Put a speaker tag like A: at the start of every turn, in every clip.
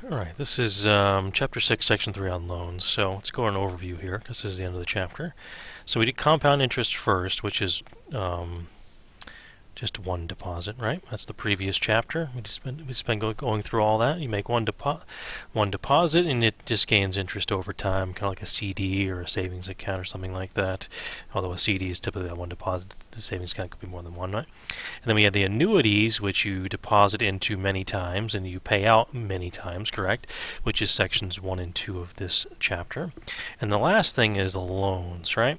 A: Alright, this is Chapter 6, Section 3 on loans. So let's go on an overview here, because this is the end of the chapter. So we did compound interest first, which is just one deposit, right? That's the previous chapter. We spend going through all that. You make one deposit, and it just gains interest over time, kind of like a CD or a savings account or something like that. Although a CD is typically that one deposit, the savings account could be more than one, right? And then we have the annuities, which you deposit into many times and you pay out many times, correct? Which is sections 1 and 2 of this chapter. And the last thing is the loans, right?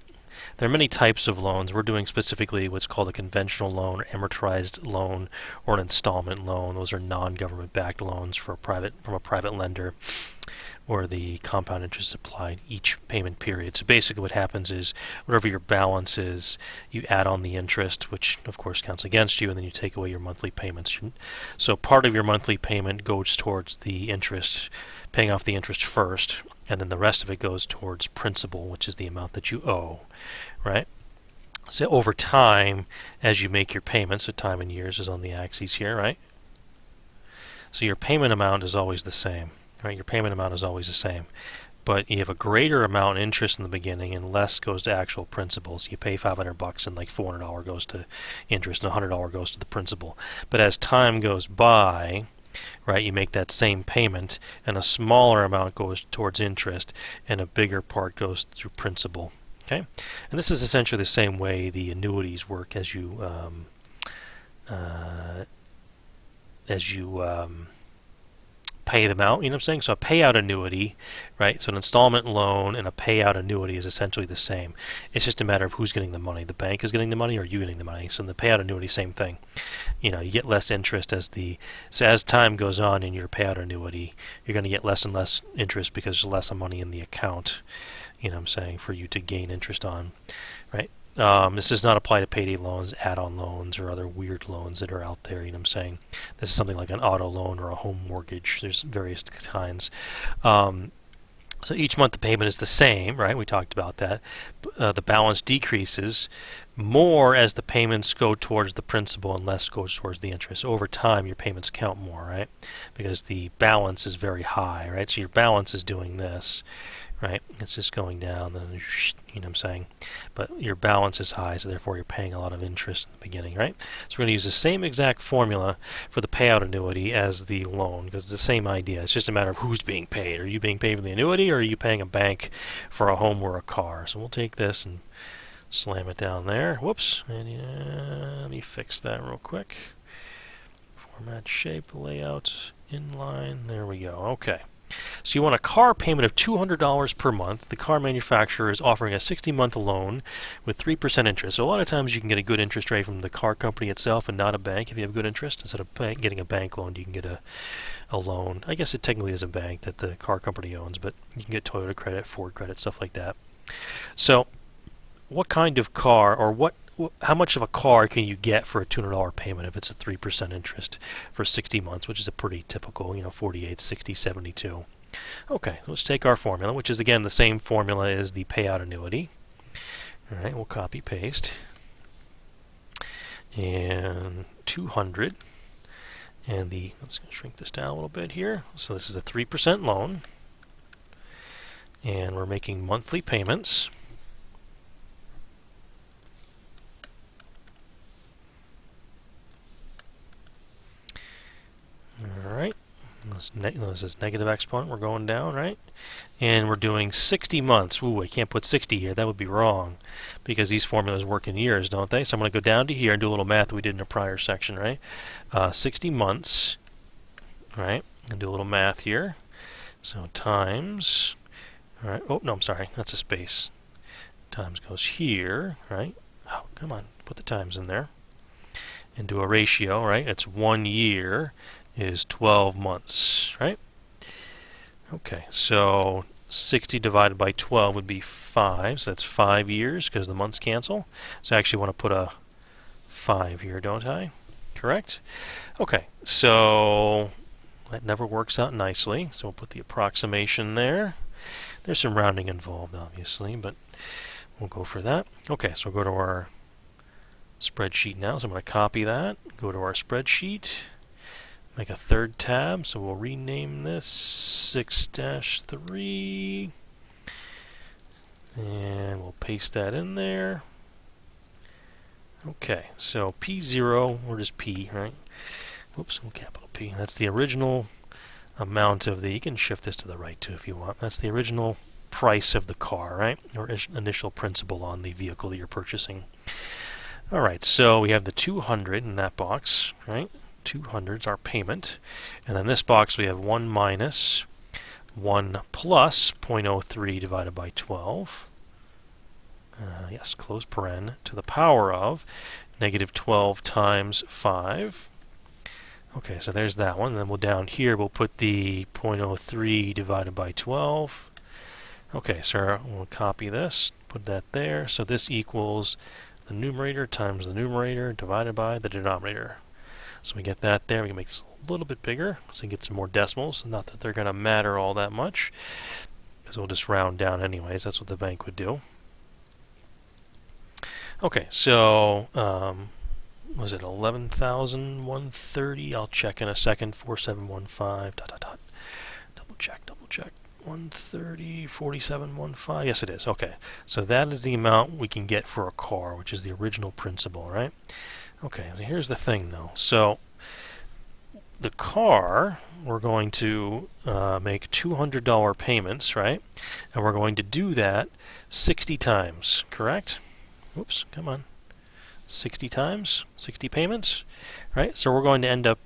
A: There are many types of loans. We're doing specifically what's called a conventional loan, or amortized loan, or an installment loan. Those are non-government backed loans from a private lender, where the compound interest is applied each payment period. So basically what happens is whatever your balance is, you add on the interest, which of course counts against you, and then you take away your monthly payments. So part of your monthly payment goes towards the interest, paying off the interest first, and then the rest of it goes towards principal, which is the amount that you owe, right? So over time, as you make your payments, so time in years is on the axis here, right? So your payment amount is always the same, right? Your payment amount is always the same. But you have a greater amount in interest in the beginning and less goes to actual principal. So you pay $500 and like $400 goes to interest and $100 goes to the principal. But as time goes by, right, you make that same payment and a smaller amount goes towards interest and a bigger part goes through principal. Okay, and this is essentially the same way the annuities work as you pay them out. You know what I'm saying? So a payout annuity, right? So an installment loan and a payout annuity is essentially the same. It's just a matter of who's getting the money. The bank is getting the money, or you getting the money. So in the payout annuity, same thing. You get less interest so as time goes on in your payout annuity, you're going to get less and less interest because there's less money in the account. You know what I'm saying, for you to gain interest on, right? This does not apply to payday loans, add-on loans, or other weird loans that are out there. You know what I'm saying? This is something like an auto loan or a home mortgage. There's various kinds. So each month the payment is the same, right? We talked about that. The balance decreases more as the payments go towards the principal and less goes towards the interest. Over time, your payments count more, right? Because the balance is very high, right? So your balance is doing this, right? It's just going down, then you know what I'm saying? But your balance is high, so therefore you're paying a lot of interest in the beginning, right? So we're going to use the same exact formula for the payout annuity as the loan, because it's the same idea. It's just a matter of who's being paid. Are you being paid for the annuity, or are you paying a bank for a home or a car? So we'll take this and slam it down there. Whoops. And let me fix that real quick. Format, shape, layout, inline. There we go. Okay. So you want a car payment of $200 per month. The car manufacturer is offering a 60-month loan with 3% interest. So a lot of times you can get a good interest rate from the car company itself and not a bank if you have good interest. Instead of getting a bank loan, you can get a loan. I guess it technically is a bank that the car company owns, but you can get Toyota credit, Ford credit, stuff like that. So what kind of car, or how much of a car can you get for a $200 payment if it's a 3% interest for 60 months, which is a pretty typical, 48, 60, 72. Okay, so let's take our formula, which is again the same formula as the payout annuity. All right, we'll copy paste. And 200. And let's shrink this down a little bit here. So this is a 3% loan. And we're making monthly payments. Alright, this is negative exponent, we're going down, right? And we're doing 60 months. Ooh, I can't put 60 here, that would be wrong, because these formulas work in years, don't they? So I'm going to go down to here and do a little math that we did in a prior section, right? 60 months, right? And do a little math here. So times, alright, oh, no, I'm sorry, that's a space. Times goes here, right? Oh, come on, put the times in there. And do a ratio, right? It's 1 year is 12 months, right? Okay, so 60 divided by 12 would be 5, so that's 5 years because the months cancel. So I actually want to put a 5 here, don't I? Correct? Okay, so that never works out nicely, so we'll put the approximation there. There's some rounding involved, obviously, but we'll go for that. Okay, so we'll go to our spreadsheet now, so I'm going to copy that, go to our spreadsheet. make a third tab, so we'll rename this 6-3, and we'll paste that in there. Okay, so P0, or just P, right? Whoops, capital P. That's the original amount of the, you can shift this to the right too if you want. That's the original price of the car, right? Or initial principal on the vehicle that you're purchasing. All right, so we have the 200 in that box, right? 200 is our payment. And then this box we have 1 minus 1 plus 0.03 divided by 12. Yes, close paren, to the power of negative 12 times 5. Okay, so there's that one. And then down here we'll put the 0.03 divided by 12. Okay, so we'll copy this, put that there. So this equals the numerator times the numerator divided by the denominator. So we get that there. We can make this a little bit bigger so we get some more decimals. Not that they're going to matter all that much, because we'll just round down anyways. That's what the bank would do. Okay, so was it 11,130? I'll check in a second. 4715 ... Double check. 130, 4715. Yes, it is. Okay, so that is the amount we can get for a car, which is the original principal, right? Okay, so here's the thing, though. So the car, we're going to make $200 payments, right? And we're going to do that 60 times, correct? Oops, come on. 60 times, 60 payments, right? So we're going to end up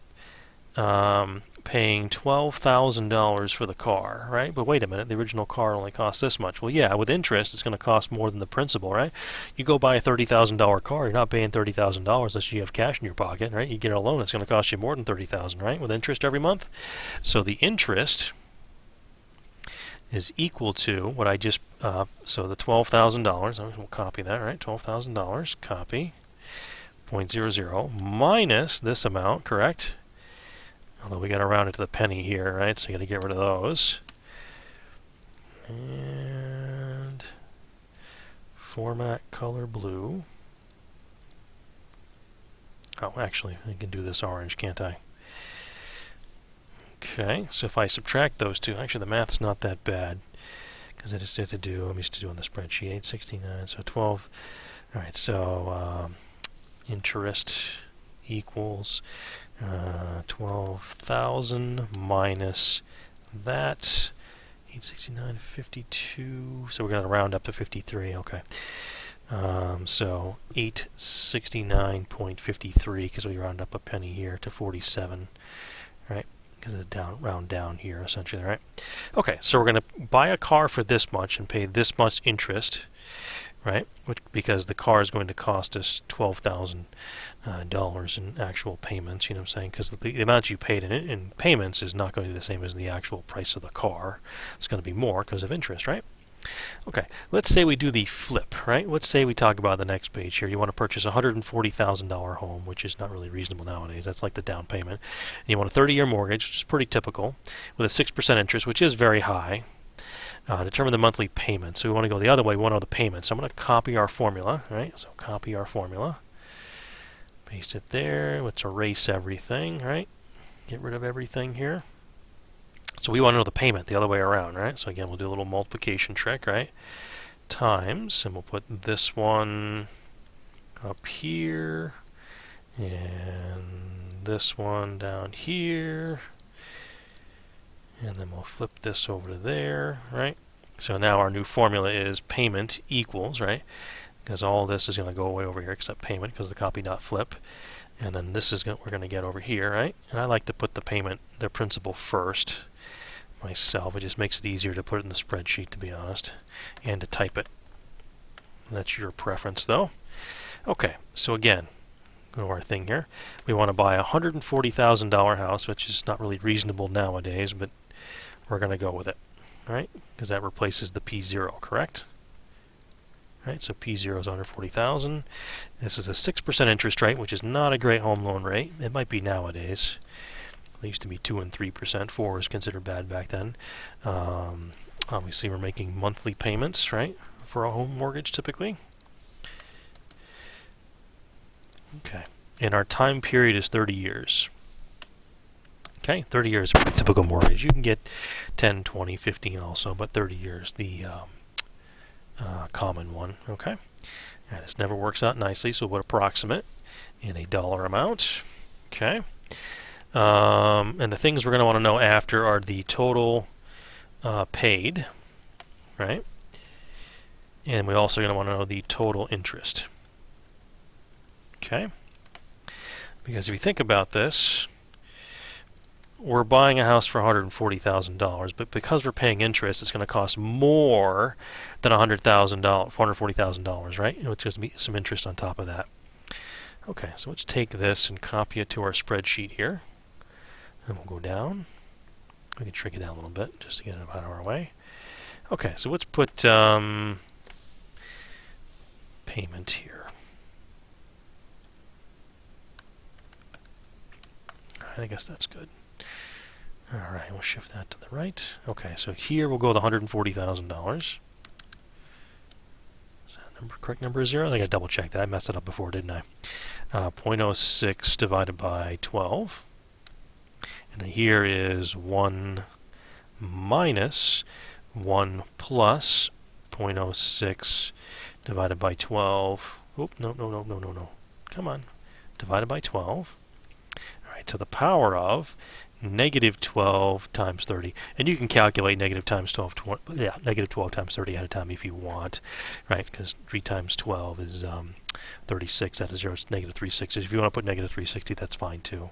A: paying $12,000 for the car, right? But wait a minute, the original car only cost this much. Well, yeah, with interest, it's going to cost more than the principal, right? You go buy a $30,000 car, you're not paying $30,000 unless you have cash in your pocket, right? You get a loan, it's going to cost you more than $30,000, right? With interest every month. So the interest is equal to what I just, so the $12,000, we'll copy that, right? $12,000, copy, 0.00, minus this amount, correct? Although we got to round it to the penny here, right? So you got to get rid of those. And format color blue. Oh, actually, I can do this orange, can't I? Okay, so if I subtract those two, actually the math's not that bad, because I just have to do, I'm used to doing the spreadsheet, 869, so 12. All right, so interest equals 12,000 minus that, 869.52, so we're going to round up to 53, okay. So 869.53, because we round up a penny here to 47, right? Because of round down here, essentially, right? Okay, so we're going to buy a car for this much and pay this much interest, right? Because the car is going to cost us $12,000 in actual payments, you know what I'm saying? Because the amount you paid in payments is not going to be the same as the actual price of the car. It's going to be more because of interest, right? Okay, let's say we do the flip, right? Let's say we talk about the next page here. You want to purchase a $140,000 home, which is not really reasonable nowadays. That's like the down payment. And you want a 30-year mortgage, which is pretty typical, with a 6% interest, which is very high. Determine the monthly payment. So we want to go the other way. We want to know the payment. So I'm going to copy our formula, right? So copy our formula. Paste it there. Let's erase everything, right? Get rid of everything here. So we want to know the payment the other way around, right? So again, we'll do a little multiplication trick, right? Times, and we'll put this one up here, and this one down here, and then we'll flip this over to there, right? So now our new formula is payment equals, right? Because all this is going to go away over here except payment because the copy dot flip. And then this is what we're going to get over here, right? And I like to put the payment, the principal first myself. It just makes it easier to put it in the spreadsheet, to be honest, and to type it. That's your preference, though. Okay, so again, go to our thing here. We want to buy a $140,000 house, which is not really reasonable nowadays, but we're going to go with it, right? Because that replaces the P0, correct? Right, so P0 is under 40,000. This is a 6% interest rate, which is not a great home loan rate. It might be nowadays. They used to be 2 and 3%. 4 was considered bad back then. Obviously, we're making monthly payments, right, for a home mortgage typically. Okay, and our time period is 30 years. Okay, 30 years is a pretty typical mortgage. You can get 10, 20, 15 also, but 30 years the common one. Okay, and this never works out nicely, so we'll approximate in a dollar amount. Okay, and the things we're going to want to know after are the total paid, right? And we're also going to want to know the total interest. Okay, because if you think about this, we're buying a house for $140,000, but because we're paying interest, it's going to cost more than $140,000, right? Which is some interest on top of that. Okay, so let's take this and copy it to our spreadsheet here, and we'll go down. We can shrink it down a little bit just to get it out of our way. Okay, so let's put payment here. I guess that's good. Alright, we'll shift that to the right. Okay, so here we'll go with $140,000. Is that correct number is 0? I think I double checked that. I messed it up before, didn't I? 0.06 divided by 12. And here is 1 minus 1 plus 0.06 divided by 12. Oh, no. Come on. Divided by 12. Alright, to the power of negative 12 times 30. And you can calculate negative 12 times 30 at a time if you want, right? Because 3 times 12 is 36 out of 0. It's negative 360. If you want to put negative 360, that's fine too.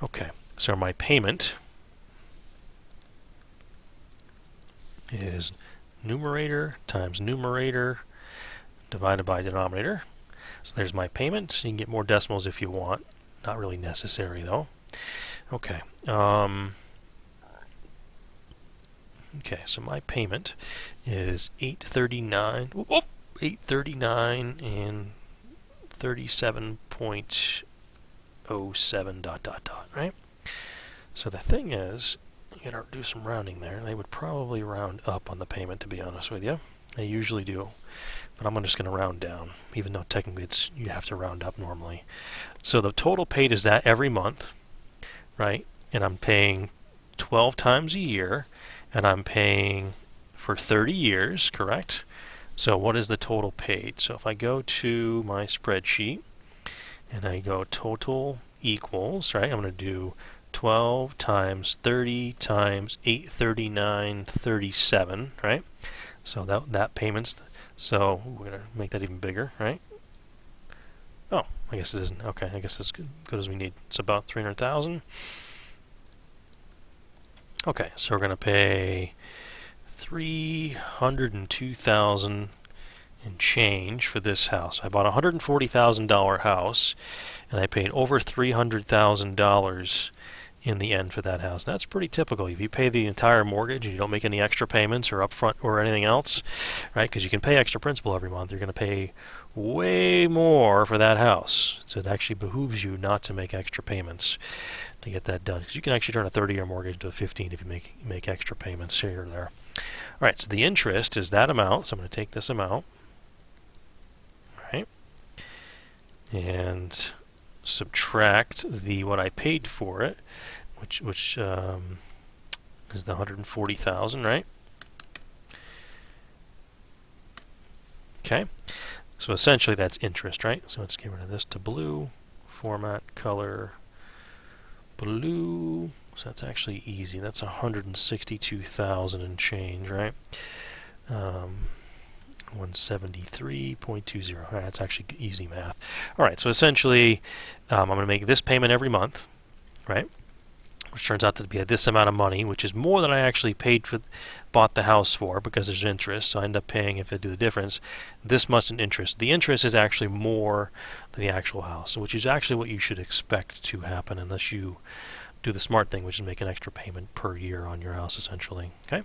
A: Okay, so my payment is numerator times numerator divided by denominator. So there's my payment. You can get more decimals if you want. Not really necessary though. Okay. Okay, so my payment is $839 and 37.07 ... right? So the thing is, you gotta do some rounding there. They would probably round up on the payment, to be honest with you. They usually do. But I'm just going to round down, even though technically you have to round up normally. So the total paid is that every month, right? And I'm paying 12 times a year, and I'm paying for 30 years, correct? So what is the total paid? So if I go to my spreadsheet, and I go total equals, right? I'm going to do 12 times 30 times 839.37, right? So that payment's... So we're going to make that even bigger, right? Oh, I guess it isn't. Okay, I guess it's good as we need. It's about 300,000. Okay, so we're going to pay 302,000 and change for this house. I bought a $140,000 house, and I paid over $300,000 in the end for that house. And that's pretty typical. If you pay the entire mortgage and you don't make any extra payments or upfront or anything else, right? Because you can pay extra principal every month, you're going to pay way more for that house. So it actually behooves you not to make extra payments to get that done. Because you can actually turn a 30-year mortgage into a 15 if you make extra payments here or there. All right, so the interest is that amount. So I'm going to take this amount, right, and subtract what I paid for it, which is the 140,000, right? Okay, so essentially that's interest, right? So let's get rid of this to blue, format, color, blue. So that's actually easy. That's 162,000 and change, right? 173.20. All right, that's actually easy math. All right, so essentially, I'm going to make this payment every month, right? Which turns out to be this amount of money, which is more than I actually bought the house for, because there's interest. So I end up paying, if I do the difference, this much in interest. The interest is actually more than the actual house, which is actually what you should expect to happen unless you do the smart thing, which is make an extra payment per year on your house, essentially. Okay.